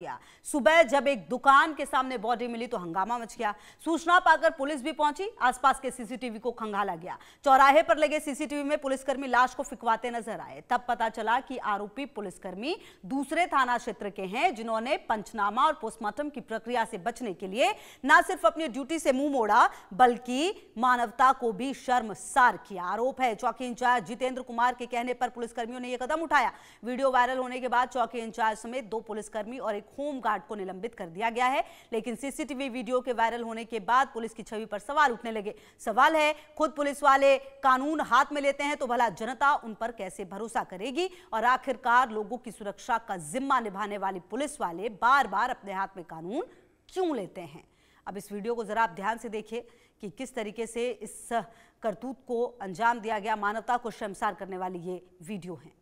किया। सुबह जब एक दुकान के सामने बॉडी मिली तो हंगामा मच गया। सूचना पाकर पुलिस भी पहुंची। आसपास के सीसीटीवी को खंगाला गया। चौराहे पर लगे सीसीटीवी में पुलिसकर्मी लाश को फिकवाते नजर आए। तब पता चला कि आरोपी पुलिसकर्मी दूसरे थाना क्षेत्र के हैं, जिन्होंने पंचनामा और पोस्टमार्टम की प्रक्रिया से बचने के लिए न सिर्फ अपनी ड्यूटी से मुंह मोड़ा, बल्कि मानवता को भी शर्मसार किया। आरोप है चौकी इंचार्ज जितेंद्र कुमार के कहने पर पुलिसकर्मियों ने यह कदम उठाया। वीडियो वायरल होने के बाद चौकी इंचार्ज समेत 2 पुलिसकर्मी और एक होमगार्ड को निलंबित कर दिया गया है। लेकिन सीसीटीवी वीडियो के वायरल होने के बाद पुलिस की छवि पर सवाल उठने लगे। सवाल है, खुद पुलिस वाले कानून हाथ में लेते हैं तो भला जनता उन पर कैसे भरोसा करेगी? और आखिरकार लोगों की सुरक्षा का जिम्मा निभाने वाली पुलिस वाले बार बार अपने हाथ में कानून क्यों लेते हैं? अब इस वीडियो को जरा आप ध्यान से देखिए कि किस तरीके से इस करतूत को अंजाम दिया गया। मानवता को शर्मसार करने वाली ये वीडियो है।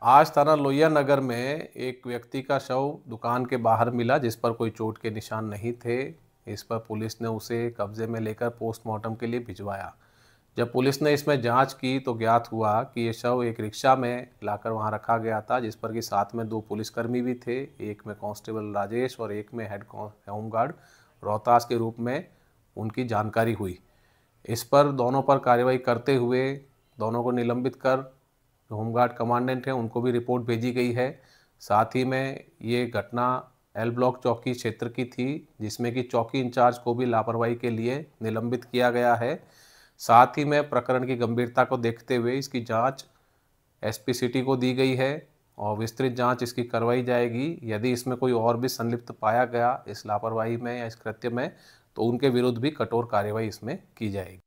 आज थाना लोहिया नगर में एक व्यक्ति का शव दुकान के बाहर मिला, जिस पर कोई चोट के निशान नहीं थे। इस पर पुलिस ने उसे कब्जे में लेकर पोस्टमार्टम के लिए भिजवाया। जब पुलिस ने इसमें जांच की तो ज्ञात हुआ कि ये शव एक रिक्शा में लाकर वहां रखा गया था, जिस पर कि साथ में 2 पुलिसकर्मी भी थे। एक में कांस्टेबल राजेश और एक में हेड होमगार्ड रोहतास के रूप में उनकी जानकारी हुई। इस पर दोनों पर कार्रवाई करते हुए दोनों को निलंबित कर जो होमगार्ड कमांडेंट हैं उनको भी रिपोर्ट भेजी गई है। साथ ही में ये घटना एल ब्लॉक चौकी क्षेत्र की थी, जिसमें कि चौकी इंचार्ज को भी लापरवाही के लिए निलंबित किया गया है। साथ ही में प्रकरण की गंभीरता को देखते हुए इसकी जांच एसपी सिटी को दी गई है और विस्तृत जांच इसकी करवाई जाएगी। यदि इसमें कोई और भी संलिप्त पाया गया इस लापरवाही में या इस कृत्य में, तो उनके विरुद्ध भी कठोर कार्रवाई इसमें की जाएगी।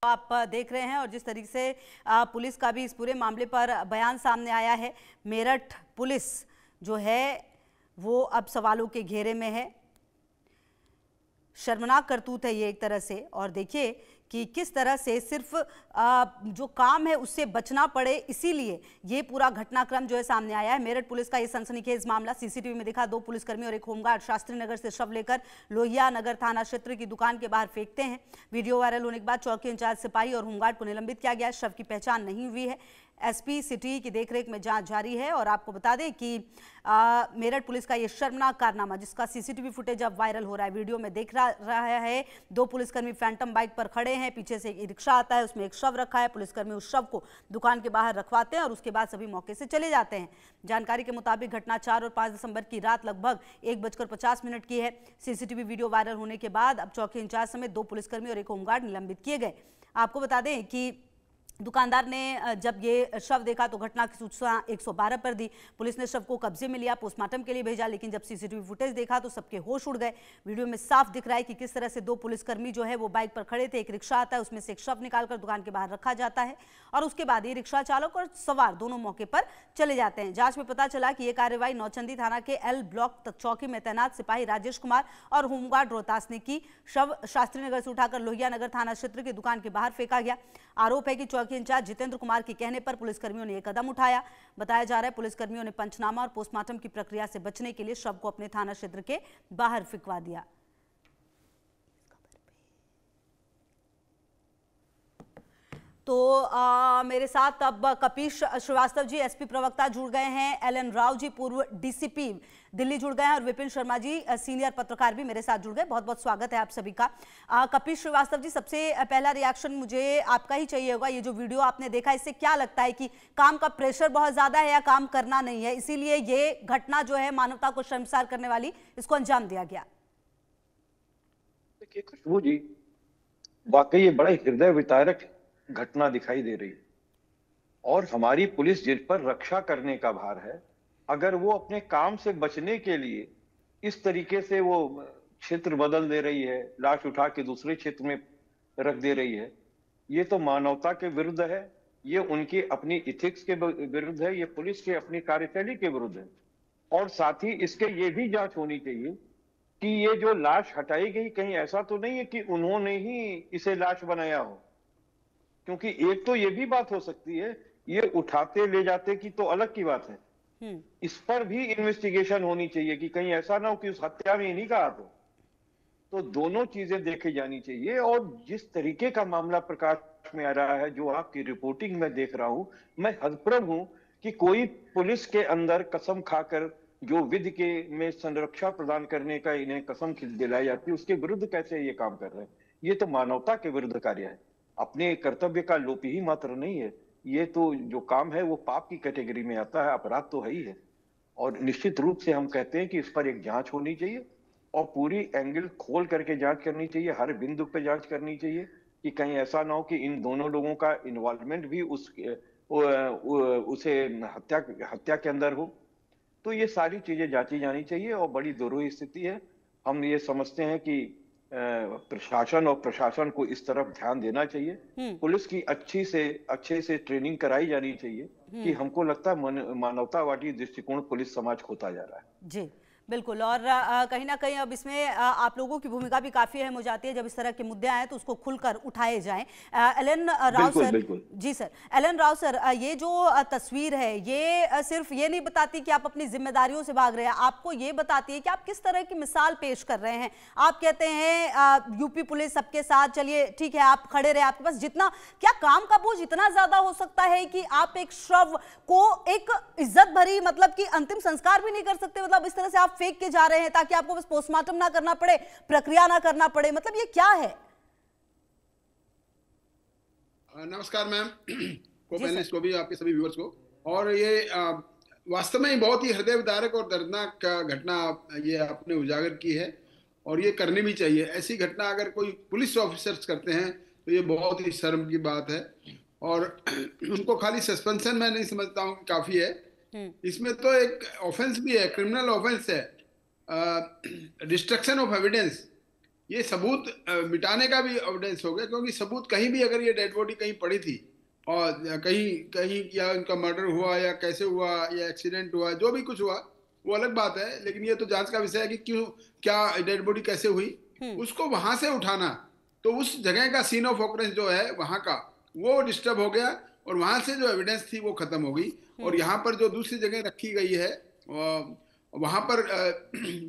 आप देख रहे हैं और जिस तरीके से पुलिस का भी इस पूरे मामले पर बयान सामने आया है। मेरठ पुलिस जो है वो अब सवालों के घेरे में है। शर्मनाक करतूत है ये एक तरह से। और देखिए कि किस तरह से सिर्फ जो काम है उससे बचना पड़े, इसीलिए ये पूरा घटनाक्रम जो है सामने आया है। मेरठ पुलिस का ये सनसनीखेज मामला सीसीटीवी में दिखा। 2 पुलिसकर्मी और एक होमगार्ड शास्त्री नगर से शव लेकर लोहिया नगर थाना क्षेत्र की दुकान के बाहर फेंकते हैं। वीडियो वायरल होने के बाद चौकी इंचार्ज सिपाही और होमगार्ड को निलंबित किया गया। शव की पहचान नहीं हुई है। एसपी सिटी की देखरेख में जांच जारी है। और आपको बता दें कि मेरठ पुलिस का ये शर्मनाक कारनामा, जिसका सीसीटीवी फुटेज अब वायरल हो रहा है, वीडियो में देख रहा है। 2 पुलिसकर्मी फैंटम बाइक पर खड़े हैं। पीछे से एक रिक्शा आता है, उसमें एक शव रखा है। पुलिसकर्मी उस शव को दुकान के बाहर रखवाते हैं और उसके बाद सभी मौके से चले जाते हैं। जानकारी के मुताबिक घटना 4 और 5 दिसंबर की रात लगभग 1:50 की है। सीसीटीवी वीडियो वायरल होने के बाद अब चौकी इंचार्ज समेत 2 पुलिसकर्मी और एक होमगार्ड निलंबित किए गए। आपको बता दें कि दुकानदार ने जब ये शव देखा तो घटना की सूचना 112 पर दी। पुलिस ने शव को कब्जे में लिया, पोस्टमार्टम के लिए भेजा। लेकिन जब सीसीटीवी फुटेज देखा तो सबके होश उड़ गए। वीडियो में साफ दिख रहा है कि किस तरह से 2 पुलिसकर्मी जो है वो बाइक पर खड़े थे। एक रिक्शा आता है, उसमें से एक शव निकालकर दुकान के बाहर रखा जाता है और उसके बाद ये रिक्शा चालक और सवार दोनों मौके पर चले जाते हैं। जांच में पता चला कि यह कार्रवाई नौचंदी थाना के एल ब्लॉक चौकी में तैनात सिपाही राजेश कुमार और होमगार्ड रोहतास ने की। शव शास्त्री नगर से उठाकर लोहिया नगर थाना क्षेत्र की दुकान के बाहर फेंका गया। आरोप है कि चौकी इंचार्ज जितेंद्र कुमार के कहने पर पुलिसकर्मियों ने यह कदम उठाया। बताया जा रहा है पुलिसकर्मियों ने पंचनामा और पोस्टमार्टम की प्रक्रिया से बचने के लिए शव को अपने थाना क्षेत्र के बाहर फिकवा दिया। तो मेरे साथ अब कपीश श्रीवास्तव जी एसपी प्रवक्ता जुड़ गए हैं, एलएन राव जी पूर्व डीसीपी दिल्ली जुड़ गए हैं और विपिन शर्मा जी सीनियर पत्रकार भी मेरे साथ जुड़ गए। बहुत बहुत स्वागत है आप सभी का। कपीश श्रीवास्तव जी, सबसे पहला रिएक्शन मुझे आपका ही चाहिए होगा। ये जो वीडियो आपने देखा, इससे क्या लगता है कि काम का प्रेशर बहुत ज्यादा है या काम करना नहीं है, इसीलिए ये घटना जो है मानवता को शर्मसार करने वाली, इसको अंजाम दिया गया? देखिए खुशबू जी, वाकई ये बड़ा हृदय विदारक घटना दिखाई दे रही है। और हमारी पुलिस जिस पर रक्षा करने का भार है, अगर वो अपने काम से बचने के लिए इस तरीके से वो क्षेत्र बदल दे रही है, लाश उठा के दूसरे क्षेत्र में रख दे रही है, ये तो मानवता के विरुद्ध है, ये उनकी अपनी इथिक्स के विरुद्ध है, ये पुलिस के अपनी कार्यशैली के विरुद्ध है। और साथ ही इसके ये भी जांच होनी चाहिए कि ये जो लाश हटाई गई, कहीं ऐसा तो नहीं है कि उन्होंने ही इसे लाश बनाया हो। क्योंकि एक तो ये भी बात हो सकती है, ये उठाते ले जाते की तो अलग की बात है, इस पर भी इन्वेस्टिगेशन होनी चाहिए कि कहीं ऐसा ना हो कि उस हत्या में इन्हीं का हाथ हो। तो दोनों चीजें देखी जानी चाहिए। और जिस तरीके का मामला प्रकाश में आ रहा है, जो आपकी रिपोर्टिंग में देख रहा हूं, मैं हतप्रभ हूं कि कोई पुलिस के अंदर कसम खाकर जो विधि के में संरक्षा प्रदान करने का इन्हें कसम दिलाई जाती है, उसके विरुद्ध कैसे ये काम कर रहे हैं? ये तो मानवता के विरुद्ध कार्य है, अपने कर्तव्य का लोप ही मात्र नहीं है। ये तो जो काम है वो पाप की कैटेगरी में आता है, अपराध तो है ही है। और निश्चित रूप से हम कहते हैं कि इस पर एक जांच होनी चाहिए और पूरी एंगल खोल करके जांच करनी चाहिए, हर बिंदु पे जांच करनी चाहिए कि कहीं ऐसा ना हो कि इन दोनों लोगों का इन्वॉल्वमेंट भी उसे हत्या के अंदर हो। तो ये सारी चीजें जांची जानी चाहिए और बड़ी दुरूह स्थिति है। हम ये समझते हैं कि प्रशासन और प्रशासन को इस तरफ ध्यान देना चाहिए। पुलिस की अच्छे से ट्रेनिंग कराई जानी चाहिए कि हमको लगता है मानवतावादी दृष्टिकोण पुलिस समाज खोता जा रहा है। जी बिल्कुल। और कहीं ना कहीं अब इसमें आप लोगों की भूमिका भी काफी अहम हो जाती है, जब इस तरह के मुद्दे आए तो उसको खुलकर उठाए जाएं। Alan Rao sir. जी सर, एलन राव सर, ये जो तस्वीर है ये सिर्फ ये नहीं बताती कि आप अपनी जिम्मेदारियों से भाग रहे हैं, आपको ये बताती है कि आप किस तरह की मिसाल पेश कर रहे हैं। आप कहते हैं यूपी पुलिस सबके साथ, चलिए ठीक है आप खड़े रहे, आपके पास जितना क्या काम का बोझ इतना ज्यादा हो सकता है कि आप एक शव को एक इज्जत भरी मतलब कि अंतिम संस्कार भी नहीं कर सकते, मतलब इस तरह से आप फेंक के जा रहे हैं ताकि आपको बस पोस्टमार्टम ना करना पड़े, प्रक्रिया ना करना पड़े, मतलब ये क्या है? नमस्कार मैम को, पैनलिस्ट को भी, आपके सभी व्यूअर्स को। और ये वास्तव में बहुत ही हृदय विदारक और दर्दनाक घटना ये आपने उजागर की है और ये करनी भी चाहिए। ऐसी घटना अगर कोई पुलिस ऑफिसर्स करते हैं तो ये बहुत ही शर्म की बात है और उनको खाली सस्पेंशन मैं नहीं समझता हूँ कि काफी है। इसमें तो एक ऑफेंस भी है, क्रिमिनल ऑफेंस है, डिस्ट्रक्शन ऑफ एविडेंस। ये सबूत मिटाने का भी एविडेंस हो गया, क्योंकि सबूत कहीं भी अगर ये डेड बॉडी कहीं पड़ी थी और कहीं या उनका मर्डर हुआ या कैसे हुआ या एक्सीडेंट हुआ, जो भी कुछ हुआ वो अलग बात है, लेकिन ये तो जांच का विषय है कि क्यों, क्या डेड बॉडी कैसे हुई, उसको वहां से उठाना। तो उस जगह का सीन ऑफ ऑकरेंस जो है वहां का, वो डिस्टर्ब हो गया और वहां से जो एविडेंस थी वो खत्म हो गई। और यहाँ पर जो दूसरी जगह रखी गई है वहां पर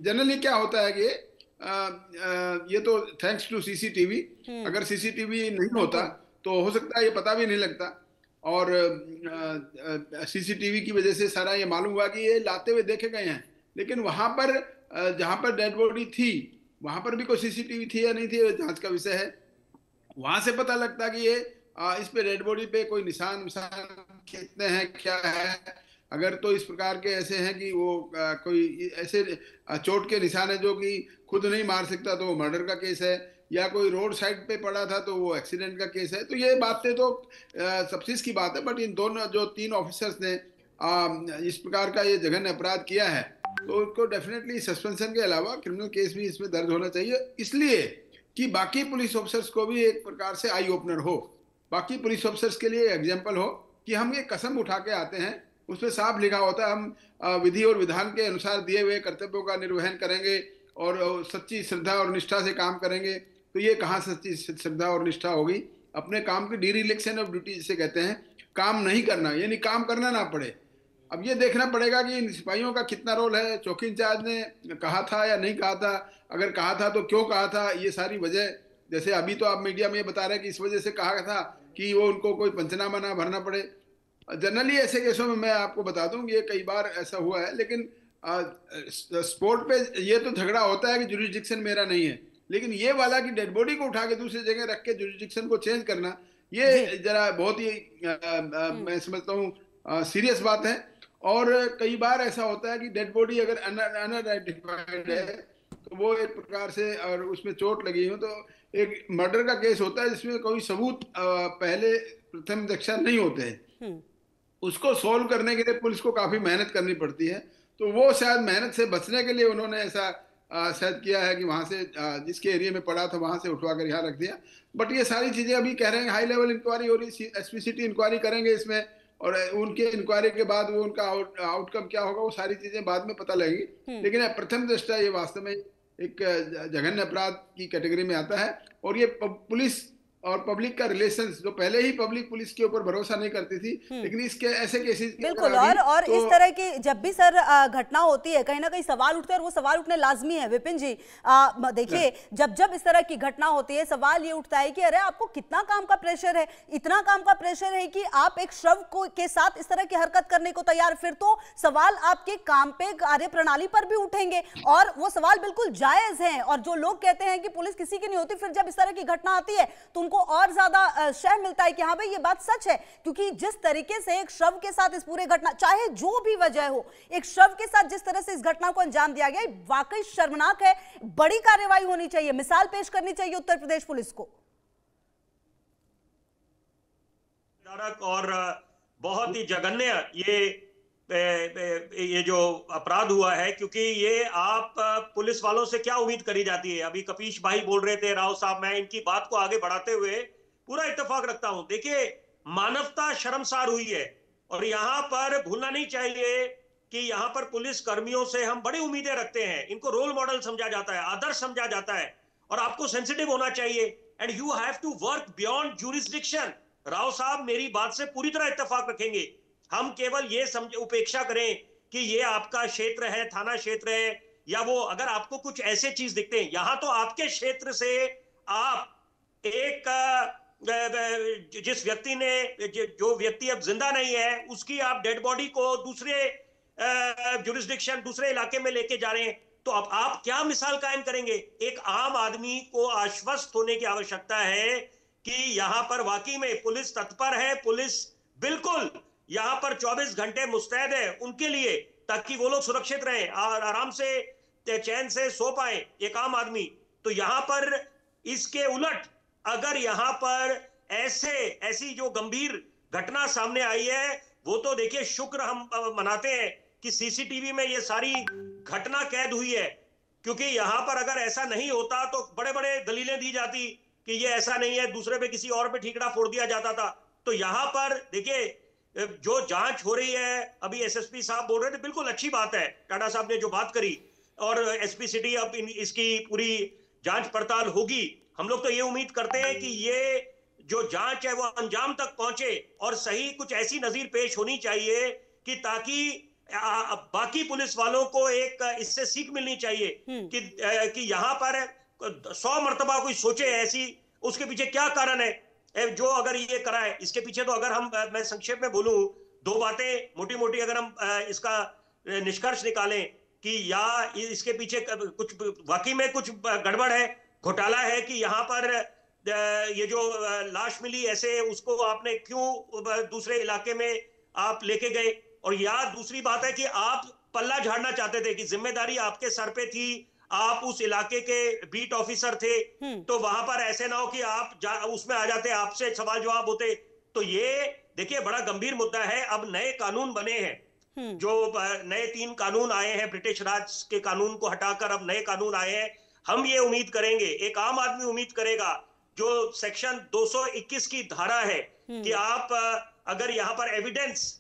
जनरली क्या होता है कि ये तो थैंक्स टू सीसीटीवी, अगर सीसीटीवी नहीं होता तो हो सकता है ये पता भी नहीं लगता। और सीसीटीवी की वजह से सारा ये मालूम हुआ कि ये लाते हुए देखे गए हैं, लेकिन वहां पर जहां पर डेड बॉडी थी वहां पर भी कोई सीसीटीवी थी या नहीं थी, जांच का विषय है। वहां से पता लगता कि ये इस पे डेड बॉडी पे कोई निशान कितने हैं, क्या है। अगर तो इस प्रकार के ऐसे हैं कि वो कोई ऐसे चोट के निशान है जो कि खुद नहीं मार सकता तो वो मर्डर का केस है, या कोई रोड साइड पे पड़ा था तो वो एक्सीडेंट का केस है। तो ये बातें तो सब चीज की बात है, बट इन दोनों जो 3 ऑफिसर्स ने इस प्रकार का ये जघन्य अपराध किया है तो उनको डेफिनेटली सस्पेंशन के अलावा क्रिमिनल केस भी इसमें दर्ज होना चाहिए, इसलिए कि बाकी पुलिस ऑफिसर्स को भी एक प्रकार से आई ओपनर हो, बाकी पुलिस ऑफिसर्स के लिए एग्जाम्पल हो कि हम ये कसम उठा के आते हैं, उसमें साफ लिखा होता है हम विधि और विधान के अनुसार दिए हुए कर्तव्यों का निर्वहन करेंगे और सच्ची श्रद्धा और निष्ठा से काम करेंगे। तो ये कहाँ सच्ची श्रद्धा और निष्ठा होगी? अपने काम की डिरिलेक्शन ऑफ ड्यूटी जिसे कहते हैं, काम नहीं करना, यानी काम करना ना पड़े। अब ये देखना पड़ेगा कि इन सिपाहियों का कितना रोल है, चौकी इंचार्ज ने कहा था या नहीं कहा था, अगर कहा था तो क्यों कहा था, ये सारी वजह। जैसे अभी तो आप मीडिया में ये बता रहे हैं कि इस वजह से कहा था कि वो उनको कोई पंचनामा ना भरना पड़े। जनरली ऐसे केसों में मैं आपको बता दूं ये कई बार ऐसा हुआ है, लेकिन स्पोर्ट पे ये तो झगड़ा होता है कि जुरिस्डिक्शन मेरा नहीं है, लेकिन ये वाला कि डेड बॉडी को उठा के दूसरी जगह रख के जुरिस्डिक्शन को चेंज करना, ये जरा बहुत ही मैं समझता हूँ सीरियस बात है। और कई बार ऐसा होता है कि डेड बॉडी अगर अनआइडेंटिफाइड है तो वो एक प्रकार से, और उसमें चोट लगी हो, तो एक मर्डर का केस होता है जिसमें कोई सबूत पहले प्रथम दृष्टया नहीं होते हैं, उसको सॉल्व करने के लिए पुलिस को काफी मेहनत करनी पड़ती है। तो वो शायद मेहनत से बचने के लिए उन्होंने ऐसा शायद किया है कि वहां से जिसके एरिया में पड़ा था वहां से उठवा कर यहाँ रख दिया। बट ये सारी चीजें अभी कह रहे हैं हाई लेवल इंक्वायरी हो रही, एसपीसीटी इंक्वायरी करेंगे इसमें, और उनके इंक्वायरी के बाद वो उनका आउटकम क्या होगा वो सारी चीजें बाद में पता लगेगी। लेकिन प्रथम दृष्टया ये वास्तव में एक जघन्य अपराध की कैटेगरी में आता है। और ये पुलिस और पब्लिक का रिलेशंस, जो पहले ही पब्लिक पुलिस के ऊपर भरोसा नहीं करती थी, लेकिन इसके ऐसे केसेस बिल्कुल। और इस तरह की जब भी सर घटना होती है, कहीं ना कहीं सवाल उठते हैं, और वो सवाल उठने लाजमी है विपिन जी। देखिए, जब इस तरह की घटना होती है, सवाल ये उठता है कि अरे आपको कितना काम का प्रेशर है, इतना काम का प्रेशर है कि आप एक शव को के साथ इस तरह की हरकत करने को तैयार, फिर तो सवाल आपके काम पे, कार्य प्रणाली पर भी उठेंगे, और वो सवाल बिल्कुल जायज हैं। और जो लोग कहते हैं कि पुलिस किसी की नहीं होती, फिर जब इस तरह की घटना आती है तो उनको और ज्यादा शय मिलता है कि हाँ भाई ये बात सच है। क्योंकि जिस तरीके से एक शव के साथ इस पूरे घटना, चाहे जो भी वजह हो, एक शव के साथ जिस तरह से इस घटना को अंजाम दिया गया, वाकई शर्मनाक है। बड़ी कार्रवाई होनी चाहिए, मिसाल पेश करनी चाहिए उत्तर प्रदेश पुलिस को। और बहुत ही जघन्य ये जो अपराध हुआ है, क्योंकि ये आप पुलिस वालों से क्या उम्मीद करी जाती है। अभी कपीश भाई बोल रहे थे, राव साहब, मैं इनकी बात को आगे बढ़ाते हुए पूरा इत्तेफाक रखता हूं। देखिए, मानवता शर्मसार हुई है, और यहां पर भूलना नहीं चाहिए कि यहां पर पुलिस कर्मियों से हम बड़ी उम्मीदें रखते हैं। इनको रोल मॉडल समझा जाता है, आदर्श समझा जाता है, और आपको सेंसिटिव होना चाहिए, and you have to work beyond jurisdiction. Rao साहब मेरी बात से पूरी तरह इत्तेफाक रखेंगे। हम केवल ये उपेक्षा करें कि ये आपका क्षेत्र है, थाना क्षेत्र है, या वो, अगर आपको कुछ ऐसे चीज दिखते हैं, यहां तो आपके क्षेत्र से आप एक जिस व्यक्ति ने, जो व्यक्ति अब जिंदा नहीं है, उसकी आप डेड बॉडी को दूसरे जुरिस्डिक्शन, दूसरे इलाके में लेके जा रहे हैं, तो अब आप क्या मिसाल कायम करेंगे। एक आम आदमी को आश्वस्त होने की आवश्यकता है कि यहां पर वाकई में पुलिस तत्पर है, पुलिस बिल्कुल यहां पर 24 घंटे मुस्तैद है उनके लिए, ताकि वो लोग सुरक्षित रहें और आराम से चैन से सो पाए एक आम आदमी। तो यहां पर इसके उलट अगर यहां पर ऐसी जो गंभीर घटना सामने आई है, वो तो देखिए शुक्र हम मनाते हैं कि सीसीटीवी में ये सारी घटना कैद हुई है, क्योंकि यहां पर अगर ऐसा नहीं होता तो बड़े बड़े दलीलें दी जाती कि ये ऐसा नहीं है, दूसरे पे किसी और पे ठीकरा फोड़ दिया जाता था। तो यहां पर देखिए जो जांच हो रही है, अभी एसएसपी साहब बोल रहे थे, बिल्कुल अच्छी बात है, टाटा साहब ने जो बात करी, और एसपी सिटी अब इसकी पूरी जांच पड़ताल होगी। हम लोग तो ये उम्मीद करते हैं कि ये जो जांच है वो अंजाम तक पहुंचे, और सही कुछ ऐसी नजीर पेश होनी चाहिए कि ताकि बाकी पुलिस वालों को एक इससे सीख मिलनी चाहिए कि यहाँ पर 100 मर्तबा कोई सोचे ऐसी, उसके पीछे क्या कारण है जो अगर ये कराए। इसके पीछे तो अगर मैं संक्षेप में बोलूं, दो बातें मोटी मोटी अगर हम इसका निष्कर्ष निकालें कि या इसके पीछे कुछ वाकई में कुछ गड़बड़ है, घोटाला है कि यहाँ पर ये जो लाश मिली ऐसे, उसको आपने क्यों दूसरे इलाके में आप लेके गए, और या दूसरी बात है कि आप पल्ला झाड़ना चाहते थे कि जिम्मेदारी आपके सर पे थी, आप उस इलाके के बीट ऑफिसर थे, तो वहां पर ऐसे ना हो कि आप उसमें आ जाते, आपसे सवाल जवाब होते। तो ये देखिए बड़ा गंभीर मुद्दा है। अब नए कानून बने हैं, जो नए 3 कानून आए हैं, ब्रिटिश राज के कानून को हटाकर अब नए कानून आए हैं। हम ये उम्मीद करेंगे, एक आम आदमी उम्मीद करेगा, जो सेक्शन 221 की धारा है कि आप अगर यहाँ पर एविडेंस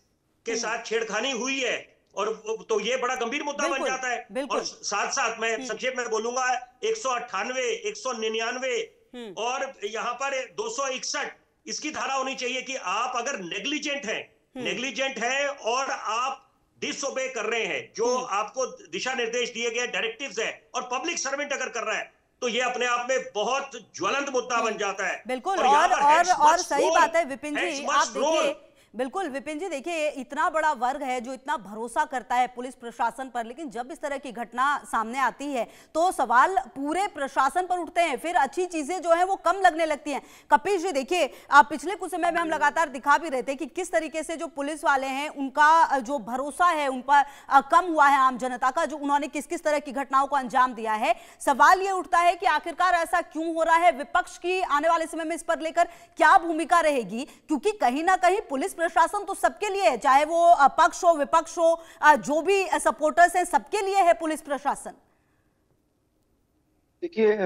के साथ छेड़खानी हुई है, और तो ये बड़ा गंभीर मुद्दा बन जाता है। और साथ साथ मैं संक्षेप में बोलूंगा, 198, 199 और यहाँ पर 261 इसकी धारा होनी चाहिए कि आप अगर नेग्लिजेंट हैं और आप डिसओबे कर रहे हैं, जो आपको दिशा निर्देश दिए गए डायरेक्टिव्स है, और पब्लिक सर्वेंट अगर कर रहा है, तो ये अपने आप में बहुत ज्वलंत मुद्दा बन जाता है। बिल्कुल। और सही बात है विपिन जी, आप देखिए, बिल्कुल विपिन जी, देखिए इतना बड़ा वर्ग है जो इतना भरोसा करता है पुलिस प्रशासन पर, लेकिन जब इस तरह की घटना सामने आती है तो सवाल पूरे प्रशासन पर उठते हैं, फिर अच्छी चीजें जो है वो कम लगने लगती हैं। कपीश जी देखिए, पिछले कुछ समय में हम लगातार दिखा भी रहे थे कि किस तरीके से जो पुलिस वाले हैं उनका जो भरोसा है उन पर कम हुआ है, आम जनता का, जो उन्होंने किस किस तरह की घटनाओं को अंजाम दिया है। सवाल ये उठता है कि आखिरकार ऐसा क्यों हो रहा है, विपक्ष की आने वाले समय में इस पर लेकर क्या भूमिका रहेगी, क्योंकि कहीं ना कहीं पुलिस प्रशासन तो सबके लिए है, चाहे वो पक्ष हो विपक्ष हो, जो भी सपोर्टर्स हैं, सबके लिए है पुलिस प्रशासन। देखिए,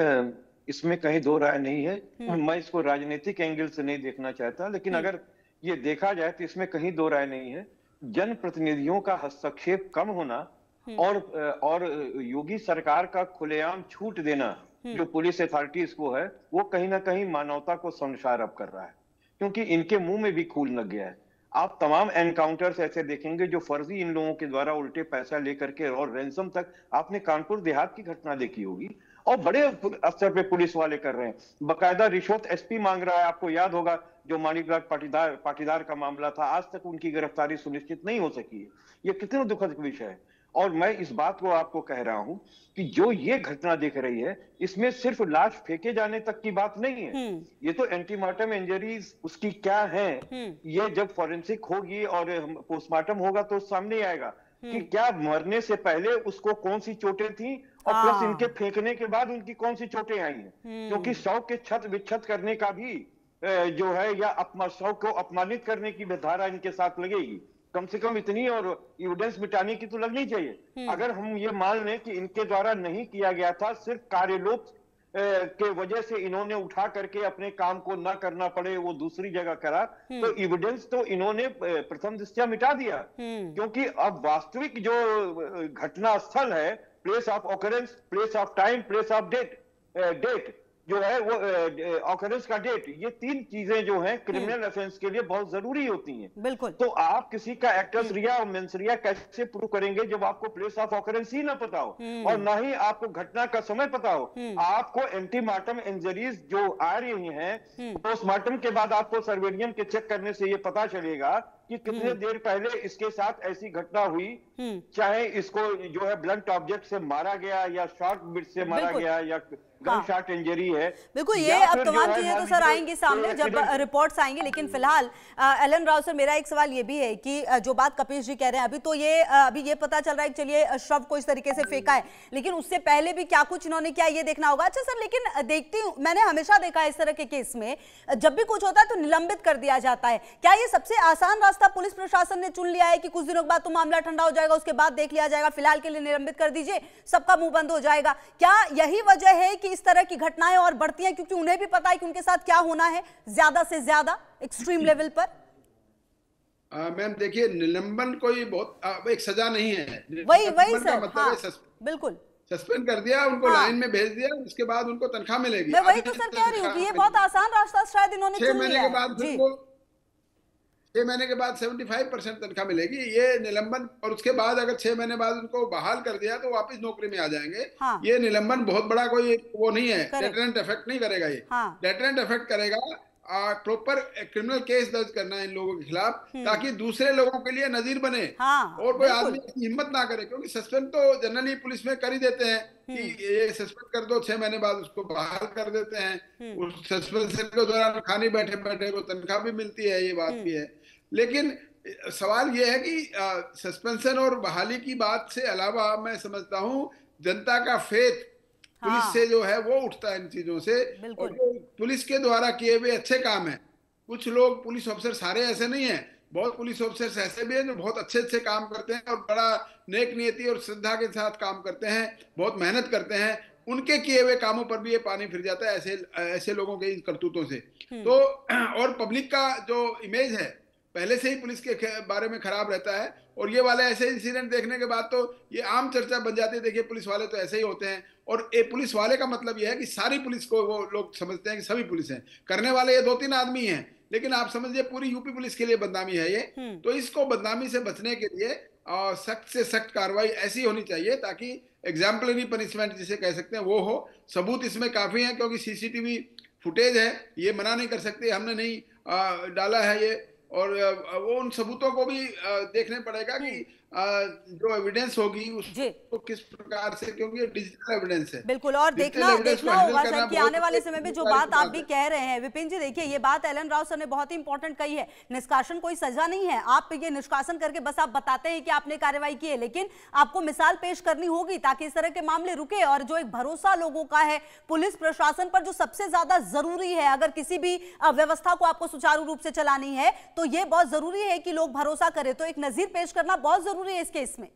इसमें कहीं दो राय नहीं है। मैं इसको राजनीतिक एंगल से नहीं देखना चाहता, लेकिन अगर ये देखा जाए तो इसमें कहीं दो राय नहीं है। जनप्रतिनिधियों का हस्तक्षेप कम होना और योगी सरकार का खुलेआम छूट देना जो पुलिस अथॉरिटीज को है, वो कहीं ना कहीं मानवता को शर्मसार कर रहा है, क्योंकि इनके मुंह में भी खून लग गया है। आप तमाम एनकाउंटर्स ऐसे देखेंगे जो फर्जी इन लोगों के द्वारा उल्टे पैसा लेकर के और रैंसम तक, आपने कानपुर देहात की घटना देखी होगी, और बड़े स्तर पे पुलिस वाले कर रहे हैं, बकायदा रिश्वत एसपी मांग रहा है। आपको याद होगा जो माणिकराज पाटीदार का मामला था, आज तक उनकी गिरफ्तारी सुनिश्चित नहीं हो सकी है। ये कितना दुखद विषय है। और मैं इस बात को आपको कह रहा हूं कि जो ये घटना दिख रही है, इसमें सिर्फ लाश फेंके जाने तक की बात नहीं है, ये तो एंटीमार्टम इंजरीज उसकी क्या है, ये जब फॉरेंसिक होगी और पोस्टमार्टम होगा तो सामने आएगा कि क्या मरने से पहले उसको कौन सी चोटें थी और प्लस इनके फेंकने के बाद उनकी कौन सी चोटें आई हैं। क्योंकि शव के छत विच्छत करने का भी जो है, या शव को अपमानित करने की भी धारा इनके साथ लगेगी। कम से कम इतनी और एविडेंस मिटाने की तो लगनी चाहिए। अगर हम ये मान लें कि इनके द्वारा नहीं किया गया था, सिर्फ कार्यलोप के वजह से इन्होंने उठा करके अपने काम को ना करना पड़े, वो दूसरी जगह करा, तो एविडेंस तो इन्होंने प्रथम दृष्टया मिटा दिया। क्योंकि अब वास्तविक जो घटना स्थल है, place of occurrence, place of time, place of date जो है, वो ऑकरेंस का डेट, ये तीन चीजें जो हैं क्रिमिनल ऑफेंस के लिए बहुत जरूरी होती हैं। बिल्कुल। तो आप किसी का एक्टर्स रिया और मेंसरिया कैसे प्रूव करेंगे जब आपको प्लेस ऑफ ऑकरेंस ही ना पता हो और ना ही आपको घटना का समय पता हो। आपको एंटीमार्टम इंजरीज जो आ रही हैं, पोस्टमार्टम के बाद आपको सर्वेलियम के चेक करने से ये पता चलेगा कि कितने देर पहले इसके साथ ऐसी घटना हुई, चाहे इसको जो है ब्लंट ऑब्जेक्ट से मारा गया या शॉर्ट बिट से मारा गया या गन शॉट इंजरी है। बिल्कुल, ये अब तमाम चीजें तो सर आएंगी सामने जब रिपोर्ट्स आएंगी। लेकिन फिलहाल एलन राव सर, मेरा एक सवाल ये भी है कि जो बात कपिश जी कह रहे हैं, अभी ये पता चल रहा है कि चलिए शव को इस तरीके से फेंका है, लेकिन उससे पहले भी क्या कुछ इन्होंने किया ये देखना होगा। अच्छा सर, लेकिन देखती हूँ, मैंने हमेशा देखा है इस तरह के केस में जब भी कुछ होता है तो निलंबित कर दिया जाता है। क्या ये सबसे आसान रास्ता पुलिस प्रशासन ने चुन लिया है कि कुछ दिनों के बाद तो मामला ठंडा हो जाएगा, उसके बाद देख लिया जाएगा, फिलहाल के लिए निलंबित कर दीजिए, सबका मुंह बंद हो जाएगा? क्या यही वजह है कि इस तरह की घटनाएं और बढ़ती हैं, क्योंकि उन्हें भी पता है कि उनके साथ क्या होना है ज्यादा से ज्यादा एक्सट्रीम लेवल पर? मैम देखिए, निलंबन कोई बहुत एक सजा नहीं है। वही सर, मतलब हाँ, बिल्कुल सस्पेंड कर दिया उनको, लाइन में भेज दिया, उसके बाद उनको तनख्वाह मिलेगी। मैं वही तो सर कह रही हूँ कि ये बहुत आसान रास्ता शायद इन्होंने चुन लिया है। 6 महीने के बाद 75% तनख्वाह मिलेगी, ये निलंबन। और उसके बाद अगर 6 महीने बाद उनको बहाल कर दिया तो वापस नौकरी में आ जाएंगे। हाँ। ये निलंबन बहुत बड़ा कोई वो नहीं है, डेटरेंट इफेक्ट नहीं करेगा ये। हाँ। डेटरेंट इफेक्ट करेगा प्रॉपर क्रिमिनल केस दर्ज करना है इन लोगों के खिलाफ, ताकि दूसरे लोगों के लिए नजीर बने। हाँ, और कोई आदमी हिम्मत ना करे, क्योंकि सस्पेंड तो जनरली पुलिस में कर ही देते हैं कि ये सस्पेंड कर दो, 6 महीने बाद उसको बहाल कर देते हैं। उस सस्पेंशन के दौरान खाने बैठे बैठे को तनख्वाह भी मिलती है, ये बात भी है। लेकिन सवाल ये है कि सस्पेंशन और बहाली की बात से अलावा मैं समझता हूँ जनता का फेथ पुलिस से जो है वो उठता है इन चीजों से। और जो पुलिस के द्वारा किए हुए अच्छे काम है, कुछ लोग पुलिस ऑफिसर सारे ऐसे नहीं है, बहुत पुलिस ऑफिसर्स ऐसे भी हैं जो बहुत अच्छे अच्छे काम करते हैं और बड़ा नेक नियति और श्रद्धा के साथ काम करते हैं, बहुत मेहनत करते हैं। उनके किए हुए कामों पर भी ये पानी फिर जाता है ऐसे लोगों के इन करतूतों से। तो और पब्लिक का जो इमेज है पहले से ही पुलिस के बारे में खराब रहता है, और ये वाले ऐसे इंसिडेंट देखने के बाद तो ये आम चर्चा बन जाती है। देखिए, पुलिस वाले तो ऐसे ही होते हैं, और ये पुलिस वाले का मतलब ये है कि सारी पुलिस को वो लोग समझते हैं कि सभी पुलिस हैं। करने वाले ये 2-3 आदमी हैं, लेकिन आप समझिए पूरी यूपी पुलिस के लिए बदनामी है ये। तो इसको बदनामी से बचने के लिए सख्त से सख्त कार्रवाई ऐसी होनी चाहिए ताकि एग्जाम्पलरी पनिशमेंट जिसे कह सकते हैं वो हो। सबूत इसमें काफी है, क्योंकि सीसीटीवी फुटेज है, ये मना नहीं कर सकते, हमने नहीं डाला है ये। और वो उन सबूतों को भी देखने पड़ेगा कि जो एविडेंस होगी उसको किस प्रकार से, क्योंकि ये डिजिटल एविडेंस है। बिल्कुल, और देखना होगा सर कि आने वाले समय में जो बात आप भी कह रहे हैं विपिन जी, देखिए ये बात एलन राव सर ने बहुत ही इंपॉर्टेंट कही है। निष्कासन कोई सजा नहीं है, आप ये निष्कासन करके बस आप बताते हैं कि आपने कार्रवाई की है, लेकिन आपको मिसाल पेश करनी होगी ताकि इस तरह के मामले रुके। और जो एक भरोसा लोगों का है पुलिस प्रशासन पर, जो सबसे ज्यादा जरूरी है, अगर किसी भी व्यवस्था को आपको सुचारू रूप से चलानी है तो ये बहुत जरूरी है कि लोग भरोसा करें। तो एक नजीर पेश करना बहुत जरूरी है इस केस में।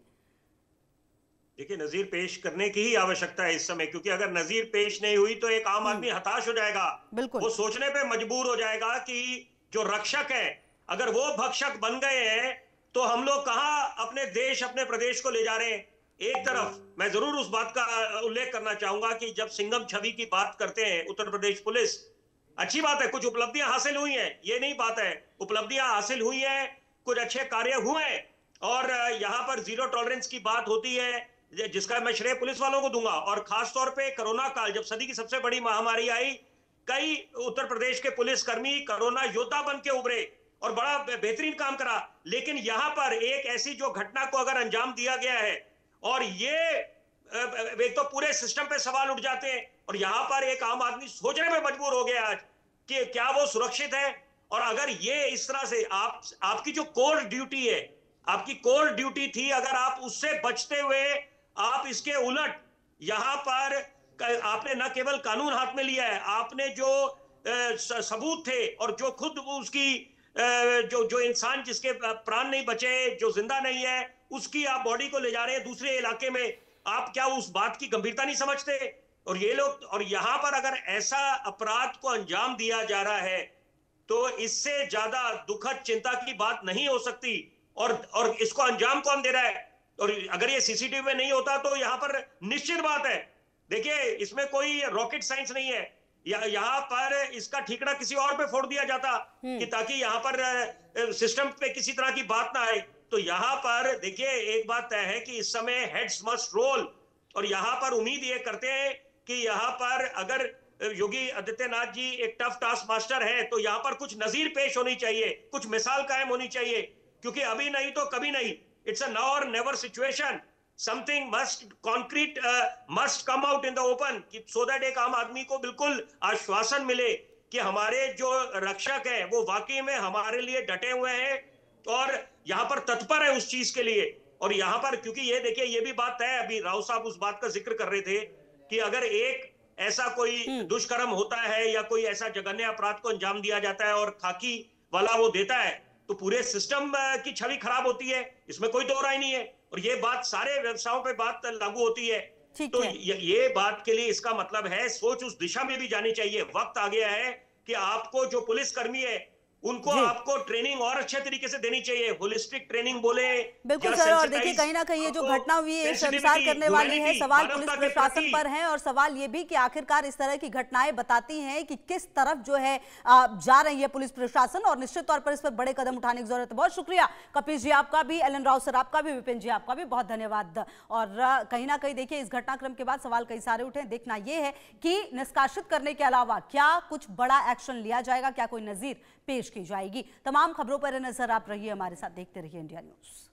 देखिए, नजीर पेश करने की ही आवश्यकता है इस समय, क्योंकि अगर नजीर पेश नहीं हुई तो एक आम आदमी हताश हो जाएगा, वो सोचने पे मजबूर हो जाएगा कि जो रक्षक है अगर वो भक्षक बन गए हैं तो हम लोग कहां अपने देश अपने प्रदेश को ले जा रहे हैं। एक तरफ मैं जरूर उस बात का उल्लेख करना चाहूंगा कि जब सिंघम छवि की बात करते हैं उत्तर प्रदेश पुलिस, अच्छी बात है, कुछ उपलब्धियां हासिल हुई हैं, ये नहीं बात है, उपलब्धियां हासिल हुई हैं, कुछ अच्छे कार्य हुए हैं, और यहाँ पर जीरो टॉलरेंस की बात होती है जिसका मैं श्रेय पुलिस वालों को दूंगा। और खासतौर पे कोरोना काल, जब सदी की सबसे बड़ी महामारी आई, कई उत्तर प्रदेश के पुलिसकर्मी कोरोना योद्धा बन के उभरे और बड़ा बेहतरीन काम करा। लेकिन यहां पर एक ऐसी जो घटना को अगर अंजाम दिया गया है, और ये एक तो पूरे सिस्टम पे सवाल उठ जाते हैं, और यहां पर एक आम आदमी सोचने में मजबूर हो गया आज कि क्या वो सुरक्षित है। और अगर ये इस तरह से आपकी जो कोर ड्यूटी है, आपकी कोर ड्यूटी थी, अगर आप उससे बचते हुए आप इसके उलट यहां पर आपने न केवल कानून हाथ में लिया है, आपने जो सबूत थे और जो खुद उसकी जो इंसान जिसके प्राण नहीं बचे, जो जिंदा नहीं है, उसकी आप बॉडी को ले जा रहे हैं दूसरे इलाके में, आप क्या उस बात की गंभीरता नहीं समझते? और ये लोग, और यहां पर अगर ऐसा अपराध को अंजाम दिया जा रहा है तो इससे ज्यादा दुखद चिंता की बात नहीं हो सकती। और इसको अंजाम कौन दे रहा है? और अगर ये सीसीटीवी में नहीं होता तो यहां पर निश्चित बात है, देखिए इसमें कोई रॉकेट साइंस नहीं है, यहाँ पर इसका ठीकरा किसी और पे फोड़ दिया जाता कि ताकि यहाँ पर सिस्टम पे किसी तरह की बात ना आए। तो यहाँ पर देखिए एक बात तय है कि इस समय हेड्स मस्ट रोल, और यहाँ पर उम्मीद ये करते हैं कि यहाँ पर अगर योगी आदित्यनाथ जी एक टफ टास्क मास्टर है तो यहाँ पर कुछ नजीर पेश होनी चाहिए, कुछ मिसाल कायम होनी चाहिए, क्योंकि अभी नहीं तो कभी नहीं, इट्स अ नाउ और never situation. Something must concrete must come out in the open, so that एक आम आदमी को बिल्कुल आश्वासन मिले कि हमारे जो रक्षक हैं वो वाकई में हमारे लिए डटे हुए हैं और यहाँ पर तत्पर है उस चीज के लिए। और यहाँ पर क्योंकि ये देखिए ये भी बात है, अभी राव साहब उस बात का जिक्र कर रहे थे कि अगर एक ऐसा कोई दुष्कर्म होता है या कोई ऐसा जघन्य अपराध को अंजाम दिया जाता है और खाकी वाला वो देता है तो पूरे सिस्टम की छवि खराब होती है, इसमें कोई दो राय नहीं है। और ये बात सारे व्यवसायों पे बात लागू होती है। तो ये बात के लिए इसका मतलब है सोच उस दिशा में भी जानी चाहिए। वक्त आ गया है कि आपको जो पुलिसकर्मी है उनको आपको ट्रेनिंग और अच्छे तरीके से देनी चाहिए, होलिस्टिक ट्रेनिंग बोले। बिल्कुल सर, और देखिए कहीं ना कहीं ये जो घटना हुई है शर्मसार करने वाली है। सवाल पुलिस प्रशासन पर है और सवाल ये भी कि आखिरकार इस तरह की घटनाएं बताती हैं कि किस तरफ जो है जा रही है पुलिस प्रशासन, और निश्चित तौर पर इस पर बड़े कदम उठाने की जरूरत है। बहुत शुक्रिया कपिश जी आपका भी, एल एन राव सर आपका भी, विपिन जी आपका भी बहुत धन्यवाद। और कहीं ना कहीं देखिए इस घटनाक्रम के बाद सवाल कई सारे उठे। देखना यह है कि निष्कासित करने के अलावा क्या कुछ बड़ा एक्शन लिया जाएगा, क्या कोई नजीर पेश की जाएगी। तमाम खबरों पर नजर आप रहिए हमारे साथ, देखते रहिए इंडिया न्यूज।